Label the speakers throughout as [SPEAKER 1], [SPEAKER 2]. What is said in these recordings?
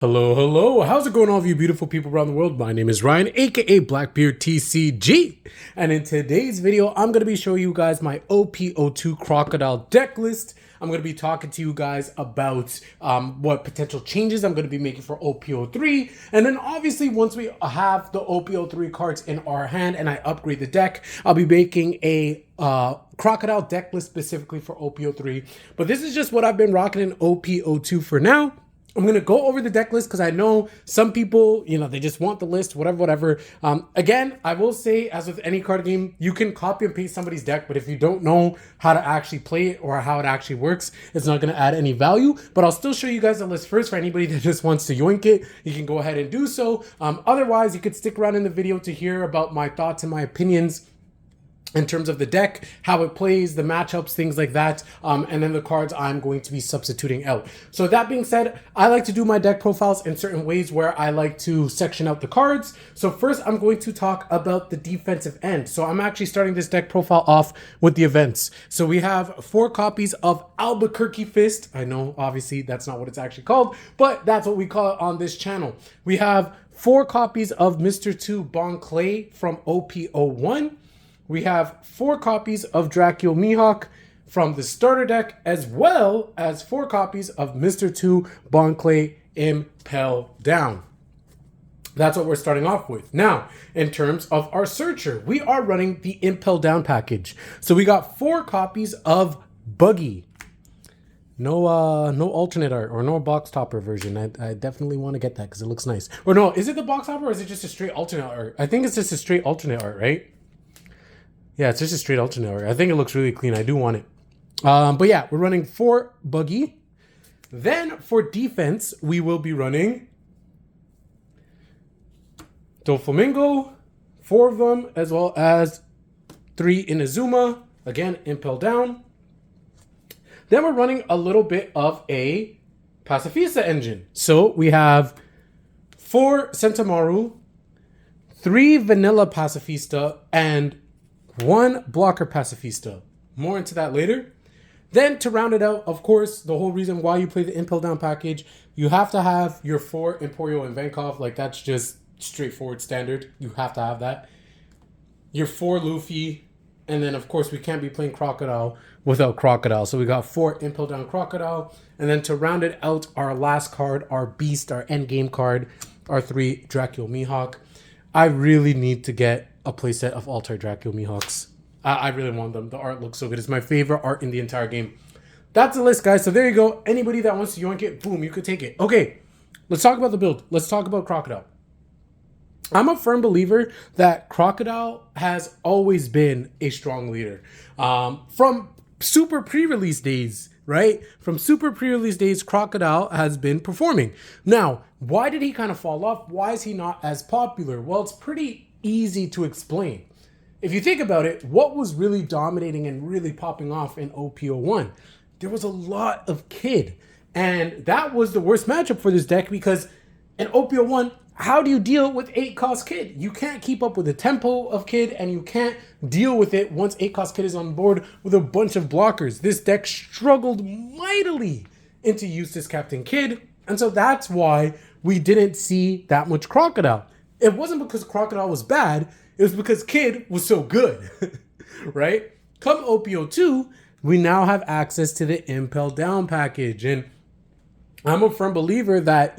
[SPEAKER 1] Hello, hello. How's it going, all of you beautiful people around the world? My name is Ryan, aka Blackbeard TCG. And in today's video, I'm going to be showing you guys my OP-02 Crocodile deck list. I'm going to be talking to you guys about what potential changes I'm going to be making for OP-03. And then obviously, once we have the OP-03 cards in our hand and I upgrade the deck, I'll be making a Crocodile deck list specifically for OP-03. But this is just what I've been rocking in OP-02 for now. I'm going to go over the deck list because I know some people, they just want the list, whatever. Again, I will say, as with any card game, you can copy and paste somebody's deck, but if you don't know how to actually play it or how it actually works, it's not going to add any value. But I'll still show you guys the list first for anybody that just wants to yoink it. You can go ahead and do so. Otherwise, you could stick around in the video to hear about my thoughts and my opinions in terms of the deck, how it plays, the matchups, things like that, and then the cards I'm going to be substituting out. So that being said, I like to do my deck profiles in certain ways where I like to section out the cards. So first, I'm going to talk about the defensive end. So I'm actually starting this deck profile off with the events. So we have 4 copies of Albuquerque Fist. I know, obviously, that's not what it's actually called, but that's what we call it on this channel. We have 4 copies of Mr. 2 Bon Clay from OP-01. We have 4 copies of Dracula Mihawk from the starter deck, as well as 4 copies of Mr. 2 Bon Clay Impel Down. That's what we're starting off with. Now, in terms of our searcher, we are running the Impel Down package. So we got 4 copies of Buggy. No alternate art or no box topper version. I definitely want to get that because it looks nice. Or no, is it the box topper or is it just a straight alternate art? I think it's just a straight alternate art, right? Yeah, it's just a straight alternate art. I think it looks really clean. I do want it. But yeah, we're running 4 Buggy. Then for defense, we will be running Doflamingo, 4 of them, as well as 3 Inazuma. Again, Impel Down. Then we're running a little bit of a Pacifista engine. So we have 4 Sentamaru, 3 Vanilla Pacifista, and 1 blocker Pacifista. More into that later. Then to round it out, of course, the whole reason why you play the Impel Down package, you have to have your 4 Emporio and Vankov. Like, that's just straightforward standard. You have to have that. Your 4 Luffy. And then, of course, we can't be playing Crocodile without Crocodile. So we got 4 Impel Down Crocodile. And then to round it out, our last card, our Beast, our endgame card, our 3 Dracula Mihawk. I really need to get a playset of Altar Dracula Mihawks. I really want them. The art looks so good. It's my favorite art in the entire game. That's the list, guys. So there you go. Anybody that wants to yoink it, boom, you could take it. Okay, let's talk about the build. Let's talk about Crocodile. I'm a firm believer that Crocodile has always been a strong leader. From super pre-release days, right? From super pre-release days, Crocodile has been performing. Now, why did he kind of fall off? Why is he not as popular? Well, it's pretty easy to explain. If you think about it, what was really dominating and really popping off in OP-01? There was a lot of Kid. And that was the worst matchup for this deck because in OP-01, how do you deal with 8-cost Kid? You can't keep up with the tempo of Kid and you can't deal with it once 8-cost Kid is on board with a bunch of blockers. This deck struggled mightily into Eustace Captain Kid. And so that's why we didn't see that much Crocodile. It wasn't because Crocodile was bad. It was because Kid was so good, right? Come OP-02, we now have access to the Impel Down package. And I'm a firm believer that,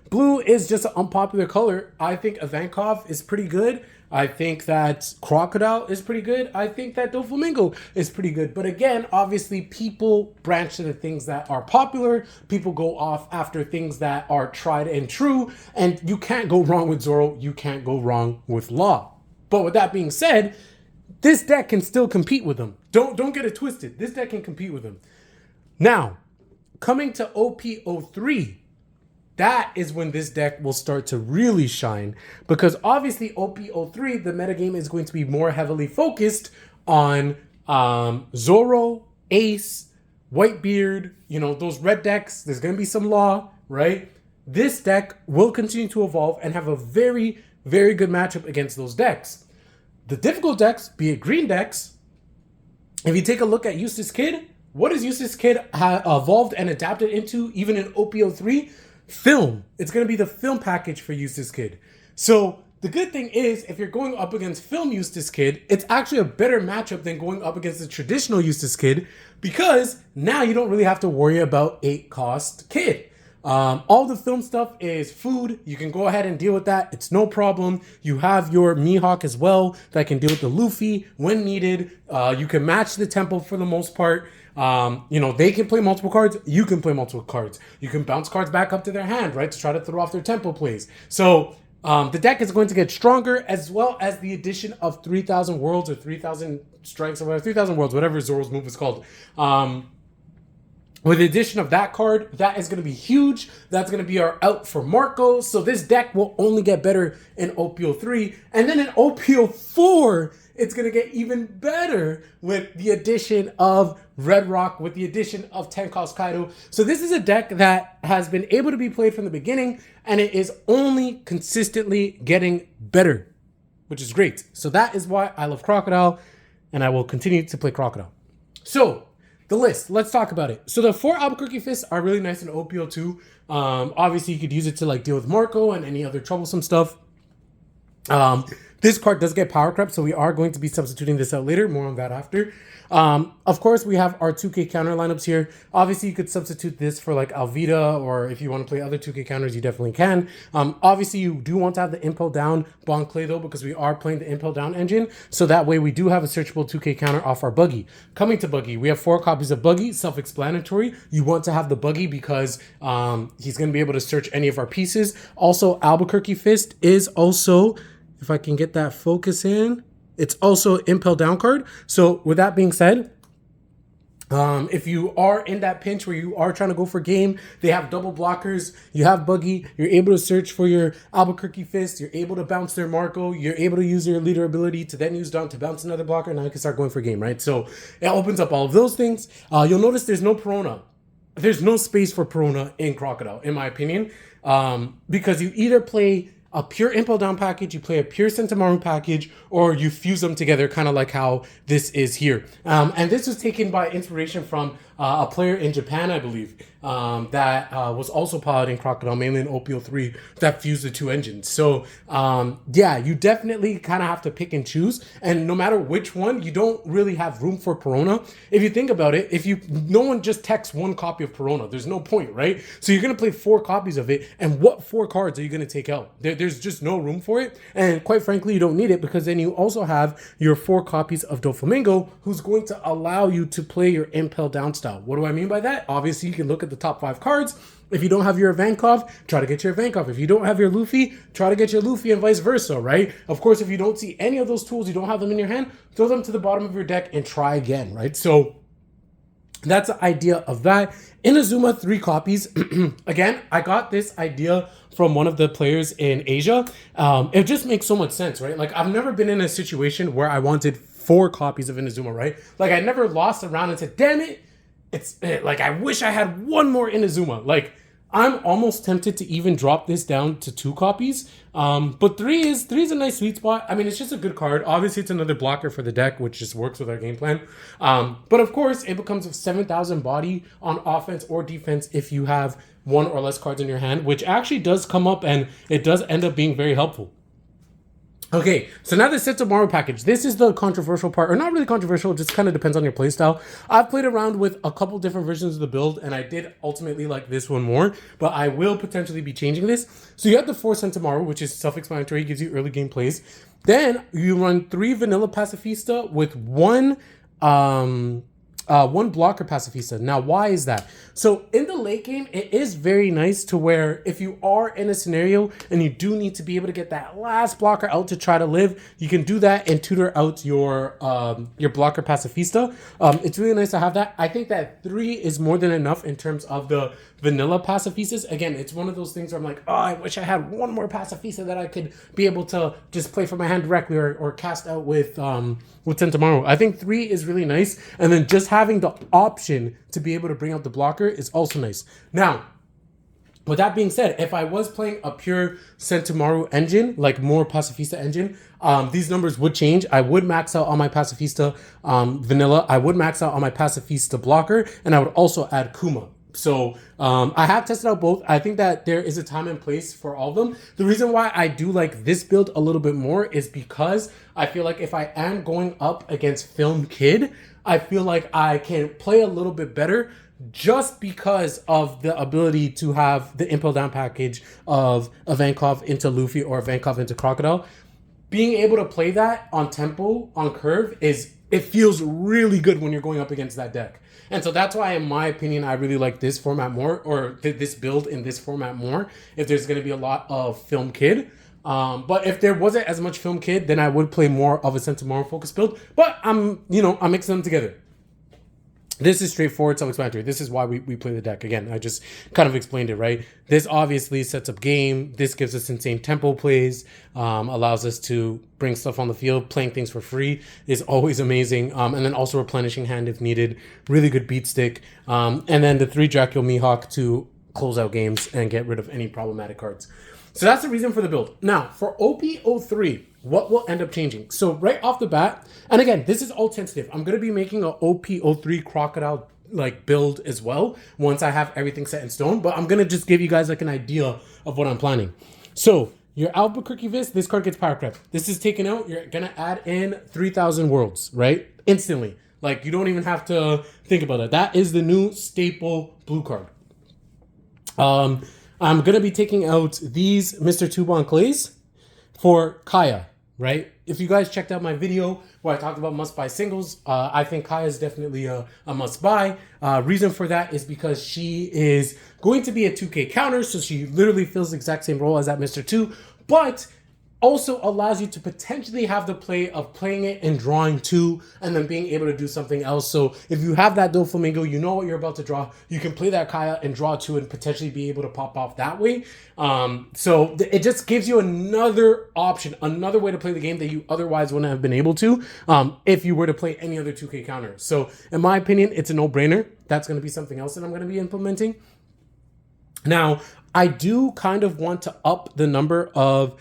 [SPEAKER 1] blue is just an unpopular color. I think Vankov is pretty good. I think that Crocodile is pretty good. I think that Doflamingo is pretty good. But again, obviously, people branch to the things that are popular. People go off after things that are tried and true. And you can't go wrong with Zoro. You can't go wrong with Law. But with that being said, this deck can still compete with them. Don't get it twisted. This deck can compete with them. Now, coming to OP-03, that is when this deck will start to really shine because obviously OP-03, the metagame is going to be more heavily focused on Zoro, Ace, Whitebeard, those red decks. There's going to be some Law, right? This deck will continue to evolve and have a very, very good matchup against those decks. The difficult decks, be it green decks, if you take a look at Eustace Kid, what does Eustace Kid evolved and adapted into even in OP-03? film. It's going to be the film package for Eustace Kid. So the good thing is, if you're going up against film Eustace Kid, it's actually a better matchup than going up against the traditional Eustace Kid, because now you don't really have to worry about 8-cost Kid. All the film stuff is food. You can go ahead and deal with that. It's no problem. You have your Mihawk as well that can deal with the Luffy when needed. You can match the tempo for the most part. They can play multiple cards. You can play multiple cards. You can bounce cards back up to their hand, right, to try to throw off their tempo plays. So the deck is going to get stronger, as well as the addition of 3,000 Worlds or 3,000 Strikes or whatever, 3,000 Worlds, whatever Zoro's move is called. With the addition of that card, that is going to be huge. That's going to be our out for Marco. So this deck will only get better in OP-03. And then in OP-04, it's going to get even better with the addition of Red Rock, with the addition of 10-cost Kaido. So this is a deck that has been able to be played from the beginning, and it is only consistently getting better, which is great. So that is why I love Crocodile, and I will continue to play Crocodile. So the list, let's talk about it. So the 4 Albuquerque Fists are really nice in OP-02. Obviously, you could use it to like deal with Marco and any other troublesome stuff. This card does get power crept, so we are going to be substituting this out later. More on that after. Of course, we have our 2K counter lineups here. Obviously, you could substitute this for like Alvida, or if you want to play other 2K counters, you definitely can. Obviously, you do want to have the Impel Down Bon Clay though, because we are playing the Impel Down engine. So that way we do have a searchable 2K counter off our Buggy. Coming to Buggy, we have 4 copies of Buggy, self-explanatory. You want to have the Buggy because he's going to be able to search any of our pieces. Also, Albuquerque Fist is also, if I can get that focus in, it's also Impel Down card. So with that being said, if you are in that pinch where you are trying to go for game, they have double blockers, you have Buggy, you're able to search for your Albuquerque Fist, you're able to bounce their Marco, you're able to use your leader ability to then use Dawn to bounce another blocker, and now you can start going for game, right? So it opens up all of those things. You'll notice there's no Perona. There's no space for Perona in Crocodile, in my opinion, because you either play a pure Impel Down package, you play a pure Sentomaru package, or you fuse them together, kind of like how this is here. And this was taken by inspiration from a player in Japan, I believe, that was also piloting Crocodile, mainly in OP-03, that fused the 2 engines. So yeah, you definitely kind of have to pick and choose. And no matter which one, you don't really have room for Perona. If you think about it, no one just texts 1 copy of Perona. There's no point, right? So you're going to play 4 copies of it. And what 4 cards are you going to take out? There's just no room for it. And quite frankly, you don't need it, because then you also have your 4 copies of Doflamingo, who's going to allow you to play your Impel Down style. What do I mean by that? Obviously, you can look at the top 5 cards. If you don't have your Ivankov, try to get your Ivankov. If you don't have your Luffy, try to get your Luffy, and vice versa, right? Of course, if you don't see any of those tools, you don't have them in your hand, throw them to the bottom of your deck and try again, right? So that's the idea of that. Inazuma, 3 copies. Again, I got this idea from one of the players in Asia. It just makes so much sense, right? Like, I've never been in a situation where I wanted 4 copies of Inazuma, right? Like, I never lost a round and said, damn it, like, I wish I had 1 more Inazuma. Like, I'm almost tempted to even drop this down to 2 copies. But 3 is a nice sweet spot. I mean, it's just a good card. Obviously, it's another blocker for the deck, which just works with our game plan. But of course, it becomes 7,000 body on offense or defense if you have 1 or less cards in your hand, which actually does come up, and it does end up being very helpful. Okay, so now the Sentomaru package. This is the controversial part, or not really controversial, it just kind of depends on your playstyle. I've played around with a couple different versions of the build, and I did ultimately like this one more, but I will potentially be changing this. So you have the 4 Sentomaru, which is self-explanatory, gives you early game plays. Then you run 3 vanilla Pacifista with 1 blocker Pacifista. Now, why is that? So in the late game, it is very nice to where if you are in a scenario and you do need to be able to get that last blocker out to try to live, you can do that and tutor out your blocker Pacifista. It's really nice to have that. I think that 3 is more than enough in terms of the vanilla Pacifistas. Again, it's one of those things where I'm like, oh, I wish I had 1 more Pacifista that I could be able to just play from my hand directly or cast out with Sentomaru. I think 3 is really nice. And then just having the option to be able to bring out the blocker is also nice. Now, with that being said, if I was playing a pure Sentomaru engine, like more Pacifista engine, these numbers would change. I would max out on my Pacifista vanilla. I would max out on my Pacifista blocker, and I would also add Kuma. So I have tested out both. I think that there is a time and place for all of them. The reason why I do like this build a little bit more is because I feel like if I am going up against Film Kid, I feel like I can play a little bit better just because of the ability to have the Impel Down package of a Vankov into Luffy or a Vankov into Crocodile. Being able to play that on tempo, on curve, it feels really good when you're going up against that deck. And so that's why, in my opinion, I really like this format more, or this build in this format more, if there's going to be a lot of Film Kid. But if there wasn't as much Film Kid, then I would play more of a Sense of Moral focus build. But I'm mixing them together. This is straightforward, self-explanatory. This is why we play the deck. Again, I just kind of explained it, right? This obviously sets up game. This gives us insane tempo plays, allows us to bring stuff on the field. Playing things for free is always amazing. And then also replenishing hand if needed. Really good beat stick. And then the 3 Dracula Mihawk to close out games and get rid of any problematic cards. So that's the reason for the build. Now, for OP-03, what will end up changing? So right off the bat, and again, this is all tentative. I'm going to be making a OP-03 Crocodile build as well once I have everything set in stone. But I'm going to just give you guys an idea of what I'm planning. So your Albuquerque Vis, this card gets Power Crept. This is taken out. You're going to add in 3,000 worlds, right? Instantly. You don't even have to think about it. That is the new staple blue card. I'm going to be taking out these Mr. Tubon Clays for Kaya, right? If you guys checked out my video where I talked about must-buy singles, I think Kaya is definitely a must-buy. Reason for that is because she is going to be a 2K counter, so she literally fills the exact same role as that Mr. 2, but also allows you to potentially have the play of playing it and drawing 2 and then being able to do something else. So if you have that Doflamingo, you know what you're about to draw. You can play that Kaya and draw 2 and potentially be able to pop off that way. So it just gives you another option, another way to play the game that you otherwise wouldn't have been able to if you were to play any other 2K counter. So in my opinion, it's a no-brainer. That's going to be something else that I'm going to be implementing. Now, I do kind of want to up the number of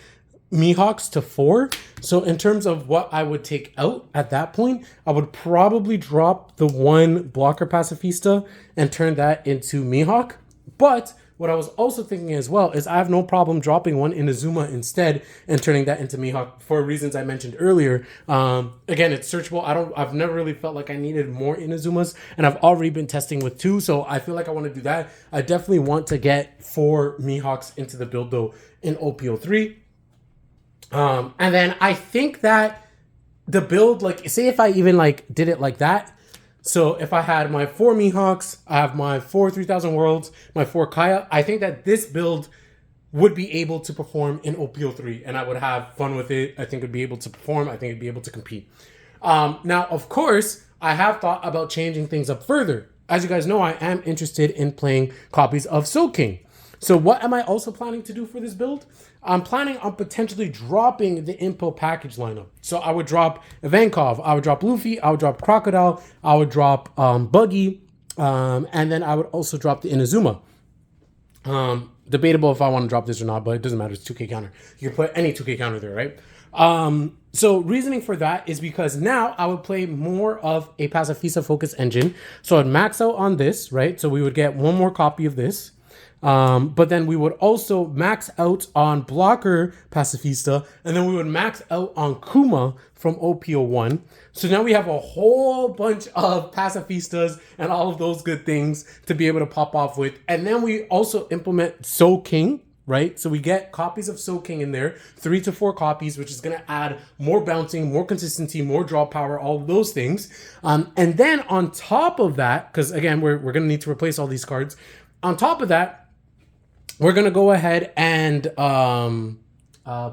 [SPEAKER 1] Mihawks to 4. So in terms of what I would take out at that point, I would probably drop the 1 blocker Pacifista and turn that into Mihawk. But what I was also thinking as well is I have no problem dropping 1 Inazuma instead and turning that into Mihawk for reasons I mentioned earlier. Again, it's searchable. I've never really felt like I needed more Inazumas, and I've already been testing with 2, so I feel like I want to do that. I definitely want to get 4 Mihawks into the build though in OP-03. And then I think that the build, say if I even did it like that. So if I had my 4 Mihawks, I have my 4 3,000 worlds, my 4 Kaya, I think that this build would be able to perform in OP-03 and I would have fun with it. I think it'd be able to perform. I think it'd be able to compete. Now, of course, I have thought about changing things up further. As you guys know, I am interested in playing copies of Soul King. So what am I also planning to do for this build? I'm planning on potentially dropping the Impel package lineup. So I would drop Vankov, I would drop Luffy, I would drop Crocodile, I would drop Buggy, and then I would also drop the Inazuma. Debatable if I want to drop this or not, but it doesn't matter. It's 2K counter. You can put any 2K counter there, right? So reasoning for that is because now I would play more of a Pacifista focus engine. So I'd max out on this, right? So we would get 1 more copy of this. But then we would also max out on blocker Pacifista, and then we would max out on Kuma from OP-01. So now we have a whole bunch of Pacifistas and all of those good things to be able to pop off with. And then we also implement Soul King, right? So we get copies of Soul King in there, 3 to 4 copies, which is going to add more bouncing, more consistency, more draw power, all of those things. And then on top of that, because again, we're going to need to replace all these cards. On top of that, we're going to go ahead and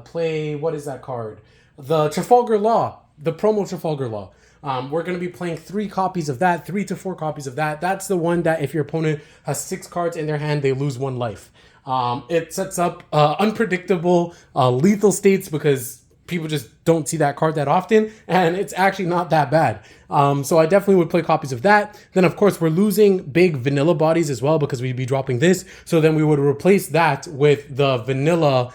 [SPEAKER 1] play, what is that card? The Trafalgar Law, the promo Trafalgar Law. We're going to be playing 3 copies of that, 3 to 4 copies of that. That's the one that if your opponent has 6 cards in their hand, they lose 1 life. It sets up unpredictable lethal states because people just don't see that card that often, and it's actually not that bad. So I definitely would play copies of that. Then, of course, we're losing big vanilla bodies as well because we'd be dropping this. So then we would replace that with the vanilla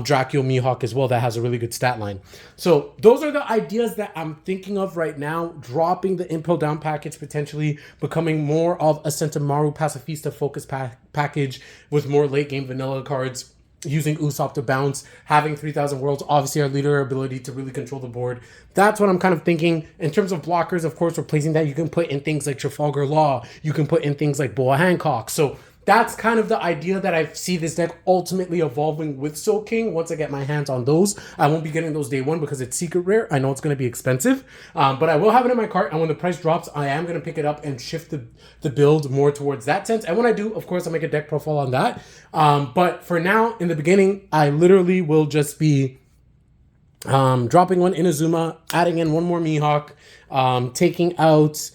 [SPEAKER 1] Dracula Mihawk as well that has a really good stat line. So those are the ideas that I'm thinking of right now. Dropping the Impel Down package, potentially becoming more of a Sentomaru Pacifista focus package with more late game vanilla cards, using Usopp to bounce, having 3,000 worlds, obviously our leader ability to really control the board. That's what I'm kind of thinking. In terms of blockers, of course, replacing that, you can put in things like Trafalgar Law, you can put in things like Boa Hancock. So that's kind of the idea that I see this deck ultimately evolving with Soul King. Once I get my hands on those, I won't be getting those day one because it's secret rare. I know it's going to be expensive, but I will have it in my cart. And when the price drops, I am going to pick it up and shift the build more towards that sense. And when I do, of course, I'll make a deck profile on that. But for now, in the beginning, I literally will just be dropping one Inazuma, adding in one more Mihawk, taking out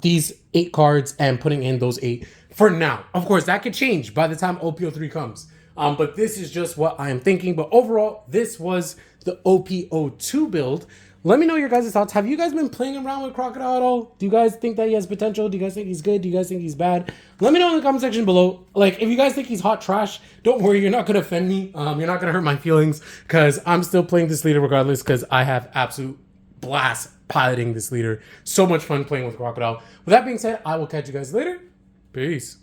[SPEAKER 1] these 8 cards and putting in those 8. For now. Of course, that could change by the time OP-03 comes. But this is just what I am thinking. But overall, this was the OP-02 build. Let me know your guys' thoughts. Have you guys been playing around with Crocodile at all? Do you guys think that he has potential? Do you guys think he's good? Do you guys think he's bad? Let me know in the comment section below. Like, if you guys think he's hot trash, don't worry. You're not going to offend me. You're not going to hurt my feelings because I'm still playing this leader regardless because I have absolute blast piloting this leader. So much fun playing with Crocodile. With that being said, I will catch you guys later. Peace.